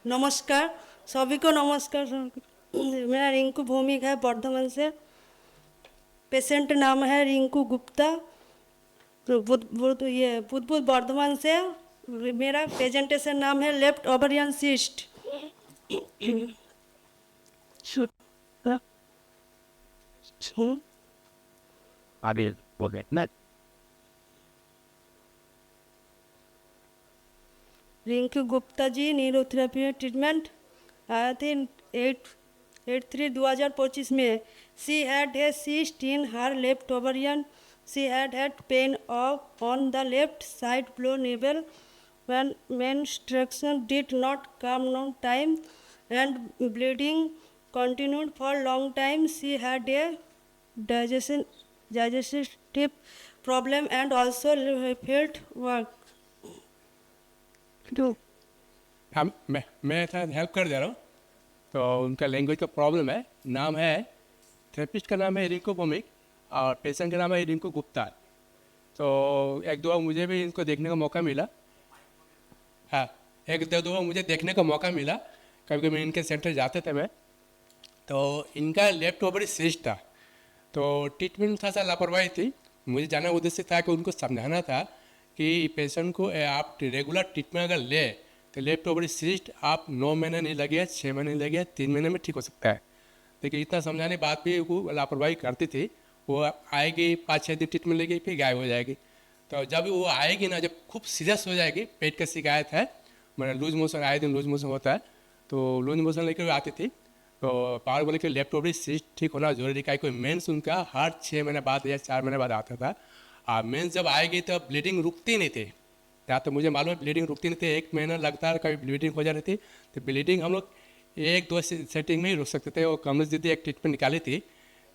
नमस्कार, सभी को नमस्कार। मेरा रिंकू भौमिक है, बर्धमान से। पेशेंट नाम है रिंकू गुप्ता, बुध बर्धमान से। मेरा प्रेजेंटेशन नाम है लेफ्ट ओवरियन सिस्ट। आगे बोले ना। रिंकू गुप्ता जी न्यूरोथेरेपी ट्रीटमेंट आए थे 8/3/2025 में। She had a cyst in her left ovarian. She had pain on the left side below navel when menstruation did not come on time and bleeding continued for long time. She had a digestive problem and also felt work. हम मैं थोड़ा help कर दे रहा हूँ। तो उनका language का problem है। नाम है, थेरेपिस्ट का नाम है रिंकू भौमिक और पेशेंट का नाम है रिंकू गुप्ता। तो एक दो बार मुझे भी इनको देखने का मौका मिला। हाँ, एक दो बार मुझे देखने का मौका मिला। कभी कभी इनके सेंटर जाते थे मैं। तो इनका लेफ्ट ओवरी सिस्ट था। तो ट्रीटमेंट थोड़ा सा लापरवाही थी। मुझे जाना उद्देश्य था कि उनको समझाना था कि पेशेंट को आप रेगुलर ट्रीटमेंट अगर ले तो लेफ्ट ओवरी सिस्ट आप 9 महीने नहीं लगे, 6 महीने नहीं लगे, 3 महीने में ठीक हो सकता है। लेकिन इतना समझाने बाद भी वो लापरवाही करती थी। वो आएगी 5-6 दिन ट्रीटमेंट लेगी, फिर गायब हो जाएगी। तो जब वो आएगी ना, जब खूब सीरियस हो जाएगी, पेट का शिकायत है, मतलब लूज मोशन, आए दिन लूज मोशन होता है, तो लूज मोशन लेकर वो आती थी। तो पावर बोले कि लेफ्ट ओवरी सिस्ट ठीक होना जरूरी है। कोई मेंस उनका हर 6 महीने बाद या 4 महीने बाद आता था। और मेंस जब आएगी तो ब्लीडिंग रुकती नहीं थी। या तो मुझे मालूम है ब्लीडिंग रुकती नहीं थी, 1 महीना लगातार कभी ब्लीडिंग हो जा रही थी। तो ब्लीडिंग हम लोग 1-2 सेटिंग में ही रुक सकते थे। वो कमलेश दीदी एक ट्रीटमेंट निकाली थी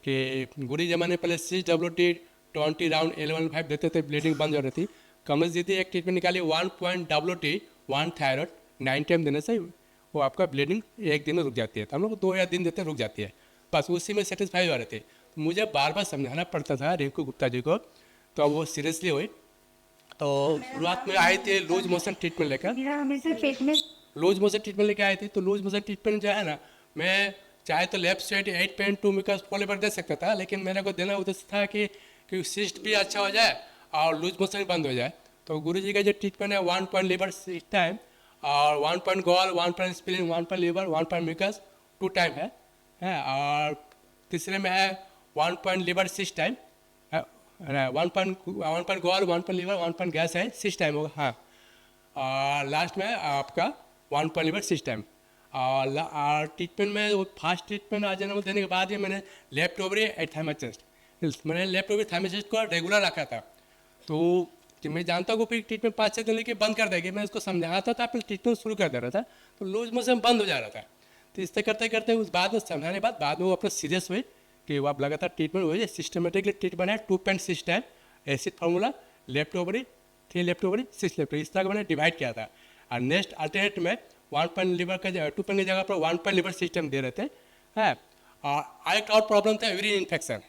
कि गुरी जमाने पहले 6WT 20 राउंड 11.5 देते थे, ब्लीडिंग बंद हो रही थी। कमलेश दीदी एक ट्रीटमेंट निकाली 1.WT 1 थायराइड 9 टाइम देने से वो आपका ब्लीडिंग 1 दिन में रुक जाती है। तो हम लोग 2 या दिन देते रुक जाती है, बस उसी में सेटिस्फाई हो रहे थे। मुझे बार बार समझाना पड़ता था रिंकू गुप्ता जी को। तो वो सीरियसली हुई। तो शुरुआत में आए थे लूज मोशन ट्रीटमेंट लेकर। लूज मोशन ट्रीटमेंट लेकर आए थे। तो लूज मोशन ट्रीटमेंट जो है ना, मैं चाहे तो लेफ्ट साइड 8.2 मिकास पॉलीपर दे सकता था, लेकिन मेरे को देना उद्देश्य था कि सिस्ट भी अच्छा हो जाए और लूज मोशन भी बंद हो जाए। तो गुरु जी का जो ट्रीटमेंट है 1 पॉइंट लीवर 6 टाइम और 1 पॉइंट गोल, 1 point spleen, 1 point liver, 1 point मिकास 2 टाइम है। और तीसरे में है 1 पॉइंट लीवर 6 टाइम, 1 पॉइंट गोल, 1 पॉइंट लीवर, 1 पॉइंट गैस है, 6 टाइम होगा। हाँ, और लास्ट में आपका 1 पॉइंट लीवर 6 टाइम। और ट्रीटमेंट में वो फास्ट ट्रीटमेंट आ जाने देने के बाद ही मैंने लेफ्ट ओवरी थाइमोचेस्ट, मैंने लेफ्ट ओवरी थाइमोचेस्ट को रेगुलर रखा था। तो कि मैं जानता हूँ कि फिर ट्रीटमेंट 5-6 दिन लेके बंद कर देगी। मैं उसको समझाता था, फिर ट्रीटमेंट शुरू कर दे रहा था, तो लूज मोशन बंद हो जा रहा था। तो इससे करते करते उस बाद में समझाने के बाद में वो अपना सीरियस हुए कि वो आप लगातार ट्रीटमेंट हुई, सिस्टमेटिकली ट्रीटमेंट है 2.6 time acid formula, left ovary 3 left ovary 6 left ovary, इस तरह का मैंने डिवाइड किया था। और नेक्स्ट अल्टरनेट में 1 पॉइंट लीवर का 2 पॉइंट की जगह पर 1 पॉइंट लीवर सिस्टम दे रहे थे। है, और एक और प्रॉब्लम था यूरिन इन्फेक्शन।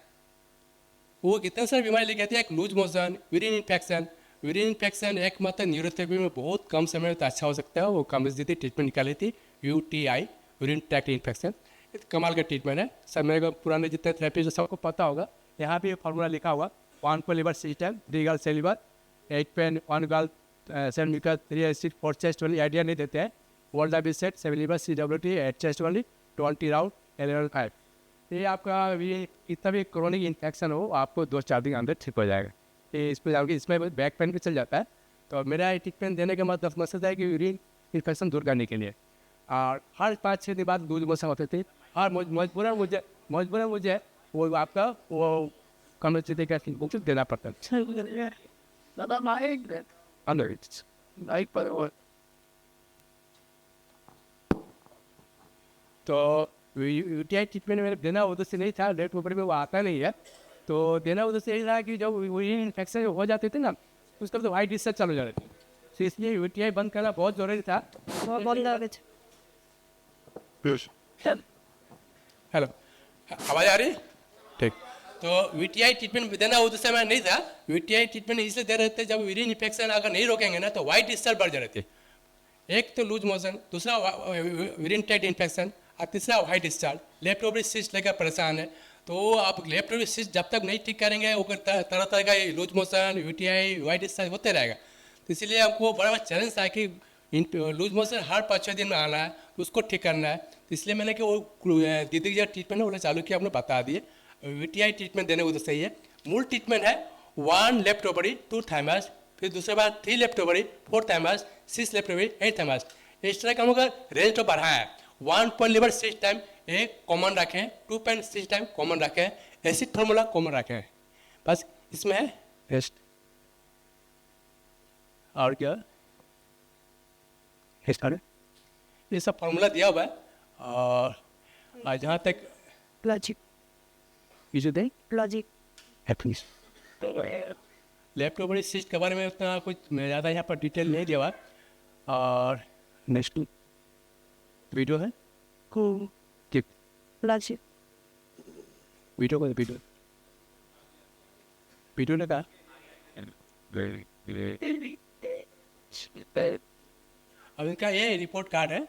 वो कितने सारी बीमारी लेके आती है, एक loose motion, urine infection. Urine infection एक मात्र न्यूरोथेरेपी में बहुत कम समय में तो अच्छा हो सकता है। वो कमलेश दीदी ट्रीटमेंट निकाली थी UTI, यूरिन ट्रैक्ट इन्फेक्शन। कमाल का ट्रीटमेंट है। सब मेरे को पुराने जितने थेरेपी सबको पता होगा। यहाँ भी फार्मूला लिखा हुआ 1 पर लीवर सिस्टम, 3 गर्ल सेल लीवर, 8 पेन 1 गर्ल 7 मिका 3 एसिड 4 चेस्ट वाली आइडिया नहीं देते हैं। वर्ल्ड डायबिटीज सेट 7 लीवर CWT 8 चेस्ट वाली 20 राउंड 11.5। ये आपका ये कितना भी क्रोनिक इन्फेक्शन हो आपको 2-4 दिन के अंदर ठीक हो जाएगा। ये इसमें बैक पेन भी चल जाता है। तो मेरा ट्रीटमेंट देने के बाद मकसद है कि यूरिन इन्फेक्शन दूर करने के लिए। और हर 5-6 दिन बाद लूज मोशन होते थे। और मजबूरन मुझे वो आपका वो कम्युनिटी का बुक देना पड़ता है। तो UTI ट्रीटमेंट में देना उद्देश्य नहीं था, लेफ्ट ऊपर में वो आता नहीं है। तो देना उद्देश्य यही था कि जब यूरिन इन्फेक्शन हो जाते थे ना, उसका तो वाइट डिस्चार्ज चालू हो जा रहे थे। तो इसलिए UTI बंद करना बहुत ज़रूरी था। हेलो, आवाज़ आ रही? ठीक। तो UTI ट्रीटमेंट देना उद्देश्य में नहीं था। UTI ट्रीटमेंट इसलिए दे रहे थे, जब यूरिन इन्फेक्शन अगर नहीं रोकेंगे ना तो वाइट डिस्चार्ज बढ़ जा रहे थे। एक तो लूज मोशन, दूसरा यूरिन ट्रैक्ट इन्फेक्शन और तीसरा white discharge. Left ovary cyst लेकर परेशान है, तो आप लेफ्ट ओवरी सिस्ट जब तक नहीं ठीक करेंगे वो तरह तरह का loose motion, UTI, white discharge होते रहेगा। तो इसलिए आपको बड़ा चैलेंज था कि लूज मोशन हर 5-6 दिन में आना है, तो उसको ठीक करना है। तो इसलिए मैंने कि वो दीदी की जो ट्रीटमेंट है वो चालू किया, आपने बता दिए। यूटीआई ट्रीटमेंट देने को तो सही है। मूल ट्रीटमेंट है 1 लेफ्ट ओवरी 2 थाइमस, फिर दूसरे बार 3 left ovary 4 thymus, 6 left ovary 8 thymus. इस तरह का हम लोग रेंज तो बढ़ाया है। 1.6 टाइम एक कॉमन रखें, 2.6 टाइम कॉमन रखें, एसिड फार्मूला कॉमन रखें, बस इसमें है रेस्ट। और क्या ये सब फार्मूला दिया हुआ है। और जहाँ तक Logic. Logic. Left ovary cyst के बारे में उतना कुछ मैं ज़्यादा यहाँ पर डिटेल नहीं दिया हुआ है। और नेक्स्ट वीडियो है Cool. कि Logic. वीडियो को वीडियो ने कहा अब इनका ये रिपोर्ट कार्ड है,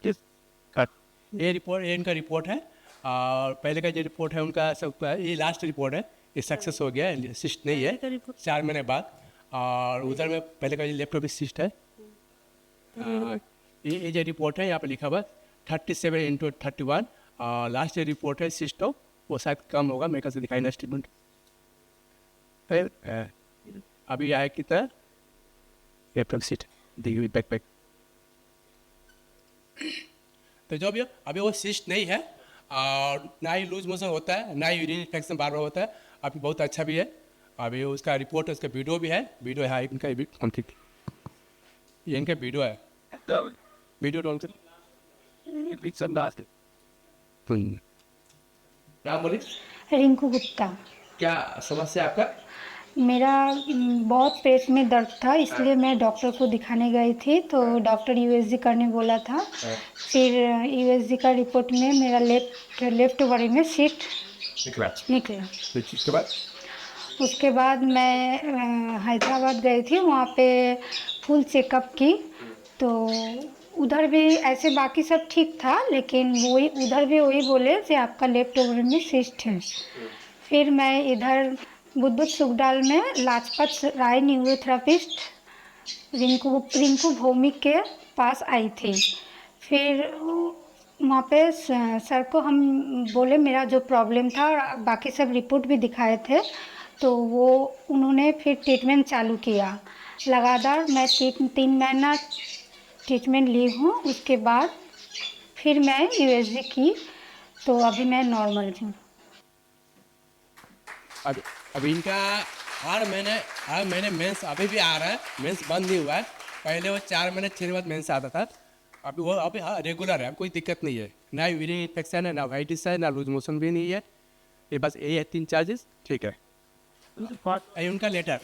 ये इनका रिपोर्ट है। और पहले का जो रिपोर्ट है उनका सब ये लास्ट रिपोर्ट है, ये सक्सेस हो गया है, सिस्ट नहीं है 4 महीने बाद। और उधर में पहले का जो लेफ्ट ओवर सिस्ट है, ये जो रिपोर्ट है यहाँ पे लिखा हुआ 37/31। और लास्ट जो रिपोर्ट है सिस्ट हो वो शायद कम होगा, मेरे ख्याल से दिखाई ना स्टेटमेंट। अभी आया कितना लेफ्ट ओवर सिस्ट देखिए बैक। तो जो भी हो, अभी वो सिस्ट नहीं है और ना ही लूज मोशन होता है, ना ही यूरिन इन्फेक्शन बार बार होता है। अभी बहुत अच्छा भी है। अभी उसका रिपोर्ट है, उसका वीडियो भी है, वीडियो है इनका कॉन्फ्लिक्ट, ये इनका वीडियो है, वीडियो डॉल कर नाम बोलिए, रिंकू गुप्ता। क्या समस्या आपका? मेरा बहुत पेट में दर्द था, इसलिए मैं डॉक्टर को दिखाने गई थी, तो डॉक्टर यूएसजी करने बोला था। फिर यूएसजी का रिपोर्ट में मेरा लेफ्ट ओवरी में सीट निकला। इसके बाद उसके बाद मैं हैदराबाद गई थी, वहाँ पे फुल चेकअप की, तो उधर भी ऐसे बाकी सब ठीक था, लेकिन वही उधर भी वही बोले कि आपका लेफ्ट ओवर में सिस्ट है। फिर मैं इधर बुद्धू सुखडाल में लाजपत राय न्यूरोथेरेपिस्ट रिंकू भौमिक के पास आई थी। फिर वहाँ पे सर को हम बोले मेरा जो प्रॉब्लम था, बाकी सब रिपोर्ट भी दिखाए थे, तो वो उन्होंने फिर ट्रीटमेंट चालू किया। लगातार मैं 3 महीना ट्रीटमेंट ली हूँ। उसके बाद फिर मैं यूएसजी की, तो अभी मैं नॉर्मल हूँ। अभी इनका हर महीने मेंस अभी भी आ रहा है, मेंस बंद नहीं हुआ है। पहले वो 4 महीने 6 बाद मेंस आता था, अभी हाँ रेगुलर है, कोई दिक्कत नहीं है। ना यूरिन इन्फेक्शन है, ना वाइटिस है, ना लूज मोशन भी नहीं है। ये बस यही है 3 चार्जेस, ठीक है। उनका लेटर